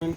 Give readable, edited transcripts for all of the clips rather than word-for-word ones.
Happy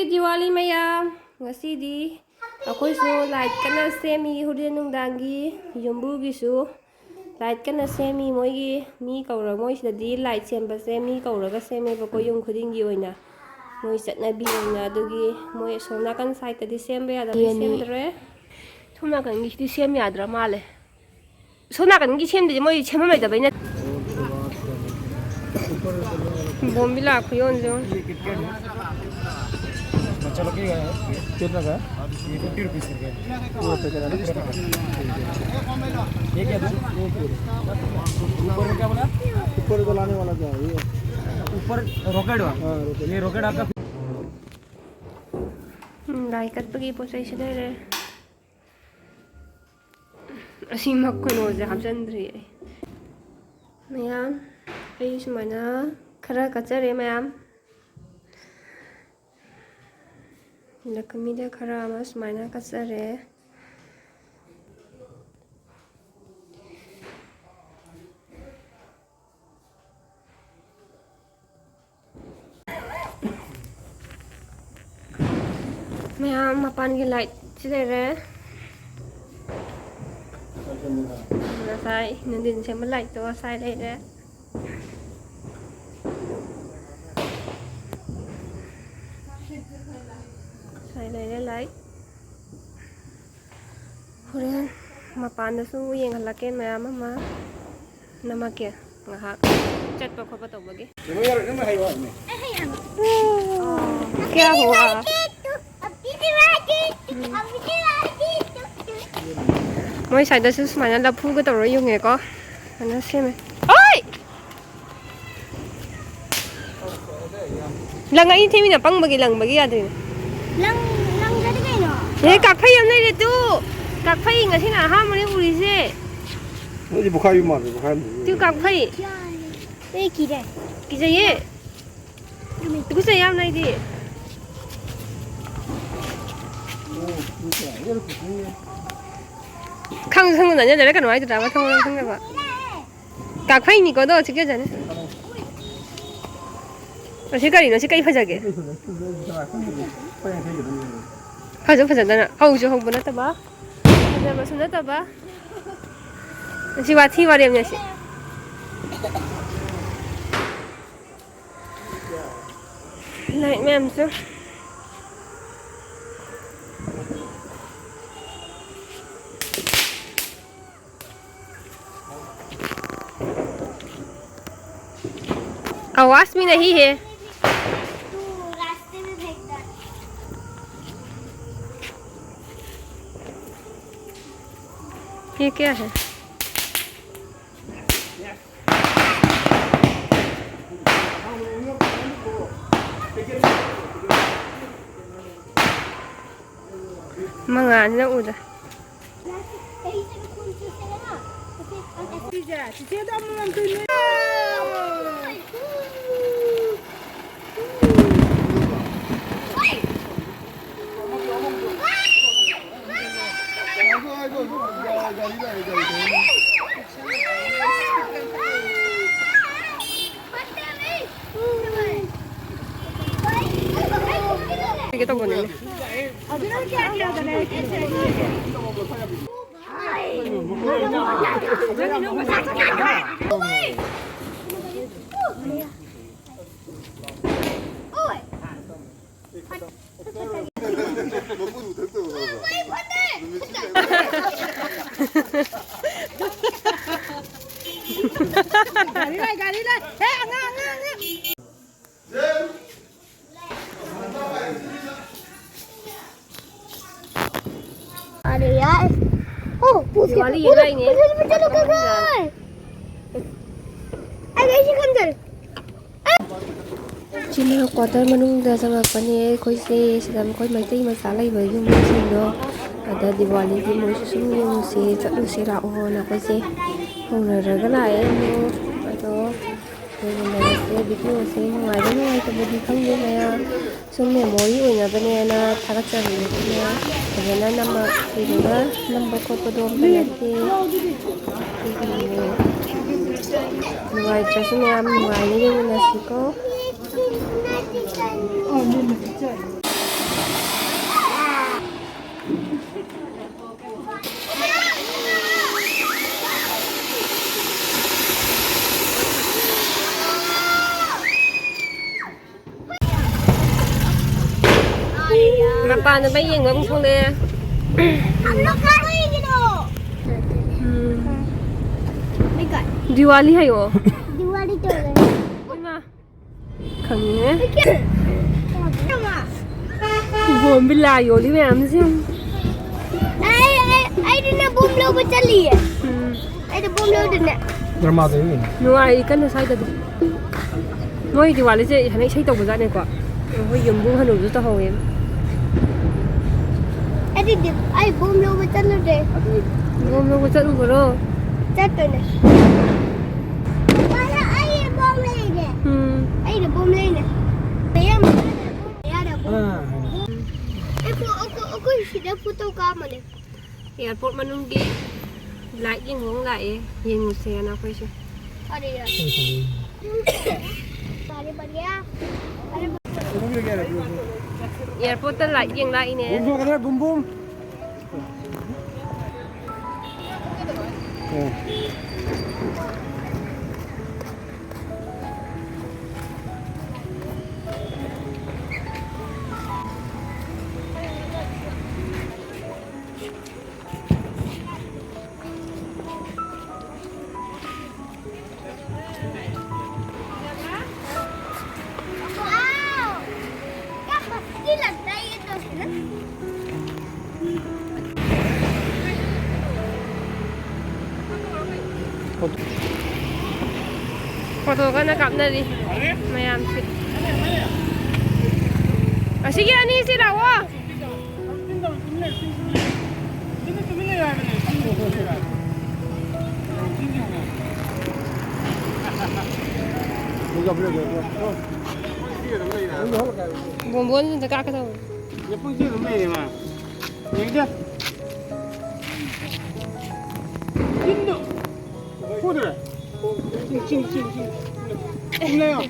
Diwali mayam. Ngasidi akoisu light kana semi huren nungdangi yumbugisu light kana semi moigi mi kaura moi sidadi light semba semi kauraga semi bako yum khudingi oina moi chatnabi oina adugi moi somna kan site tadi semba yada semdre thumna kan gi sem yadra male somna kan gi semde moi chema mai da baina बोम्बिला खुयोन जो चलो कितना का ये 50 rupees का पूरा packet ये क्या था ऊपर में क्या बोला ऊपर को लाने वाला क्या ये ऊपर रॉकेट वाला हां ये रॉकेट आपका लाइकत बगी पोसेशन है असीम मक्खनो जे हाबजंद्री मैम आई सुमाना खरा कचरे मैम लकमीदा खरा मस मायना कचरे मैम अपन की लाइट चले रहे साई नंदिन से मैं लाइट तो साई ले रहे लाइट होरेन मपानदसु येंगहलके मैम अमा नमके ngahak chatpa khopa tawbage क्या हुआ moi sai da su smana la phu ga tawro yunge ko ana seme oi lang ai themi na pang bagi lang bagi ade lang jadi kai no ए काफै यम नै रे तु काफै ngasi na ha mane uri se ये बुखार भी मार बुखार तु काफै ए की रे ki je ye तु से yam nai di khang sang na nya jare kan wai da ba thong thong ba काफै ni ko do chike jane असे करी न से kai phajage 하죠 파잖아. 아우죠 홍보나 따봐. 하자 무슨 따봐. 지와 티와리 없냐시. 라이트 맴스. आवाज भी नहीं है ये क्या है मंगाने उधर 이게 또 보네. गाड़ी ला ए अंगा अरे यार ओ दिवाली ये लाएंगे चलो अरे सिकंदर चिन्ह क्वार्टर मनुंग दा जंगपने खोइ से सिदम खोइ मैतै मचा लैब युम सिंदो अदा दिवाली की मोइसु सुम युम से चलु से रा ओ ना खोइ से होनरगा लाए नो अदो से वीडियो से नुवाइ तबदि खंगे मया सुम मेमोरी ओइना बने ना थागत चरि ने अदना नम्मा इदुगा नम्बर खोपदो बने Nuꯉꯥꯏꯇ꯭ꯔꯁꯨ ꯃꯌꯥꯝ ꯅꯨꯡꯉꯥꯏꯅ ꯌꯦꯡꯃꯤꯟꯅꯁꯤꯀꯣ. Mapano ba yung ngắm không nè? Diwali hay oh? Diwali to rồi. Ma, khẳng nhé. Gồm bên lại rồi đi mẹ làm xem. Ai đi na bom lâu bên chân lìa. Ai đi bom lâu được nè. Drama đấy. Ngoài cái nó sai thật. Ngoài Diwali chứ hắn ấy xây tàu của gia này quả. Hồi dùng bung hắn đủ rất tao em. Ai bom lâu bên chân luôn đấy. Bom lâu bên chân luôn rồi. Chắc rồi nè. Ai bom lên nè. Ai đi bom lên nè. Bé em ada bom. Aku sudah foto kamu deh. Airport manunggi. Lại những hướng lại nhìn một xe nào quay chứ. Ada ya. Airport ta lại những lại nè. Bum bum cái đấy bum bum. Wow. Các pasti lantai itu sudah. Photo ka na na đi. Mayam si. Sige ani si dawa. Buồn buồn tất cả cái thôi. Nhớ phong chưa này đi mà. Nhìn chưa? Kinh được. Phu được. Chinh. Chinh này không?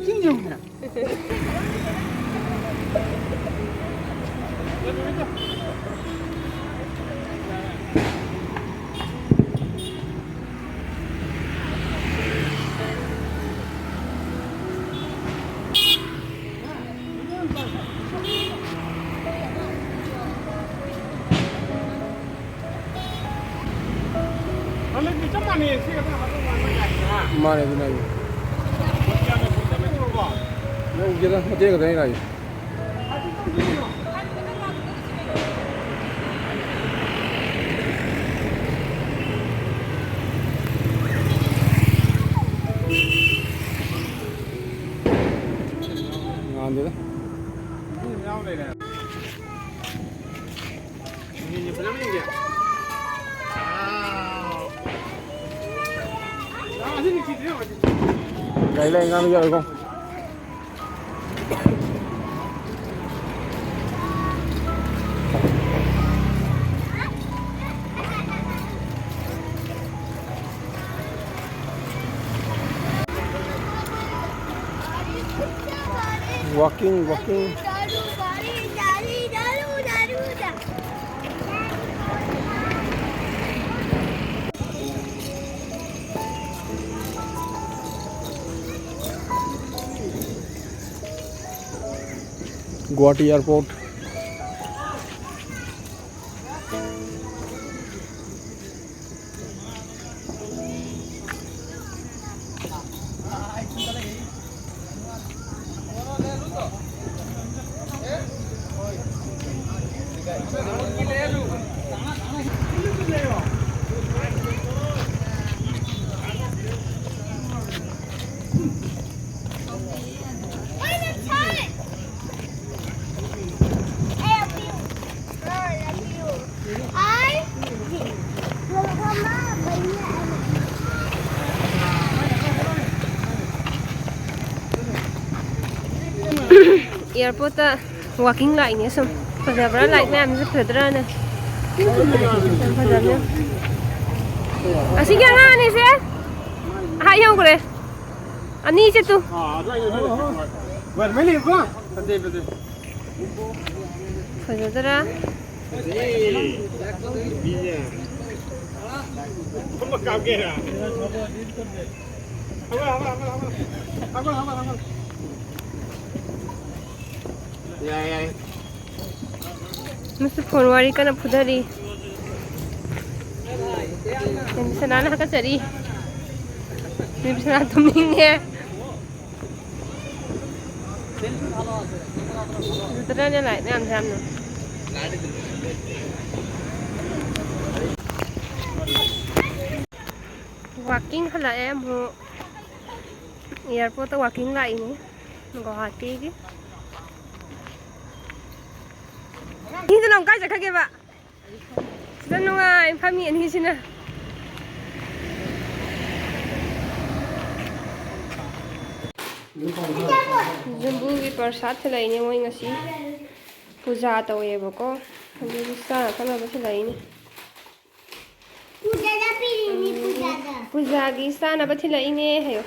Chinh dùng nè. Mana itu lagi? Yang kita mati ke sana lagi. Ngambil lah. Ini belum ini dia. Gãy lên ngang bây giờ được không? Walking. Guwahati Airport. Airport ta walking lại nhé xong. Pada berapa like ma'am rất pada na. Pada na. Asik yang ni sih? hai không kìa anh đi chết tu Bueno, me ligo. Pati. phải rồi ra Không có kia à? Ya. mesti phone wari kana phudari em sana na ka chari em sana tuming ne Tara na lại nam tham nữa walking hala em ho airport to walking lại ni Guwahati ki Hindi lang kaya kage ba Sida nunga infami ani sina Jumbu ki prasad thalai ne moi ngasi puja tawe ba ko adu sa kana ba thalai ne Puja da piri ni puja da. puja gi sa na ba thalai ne hayo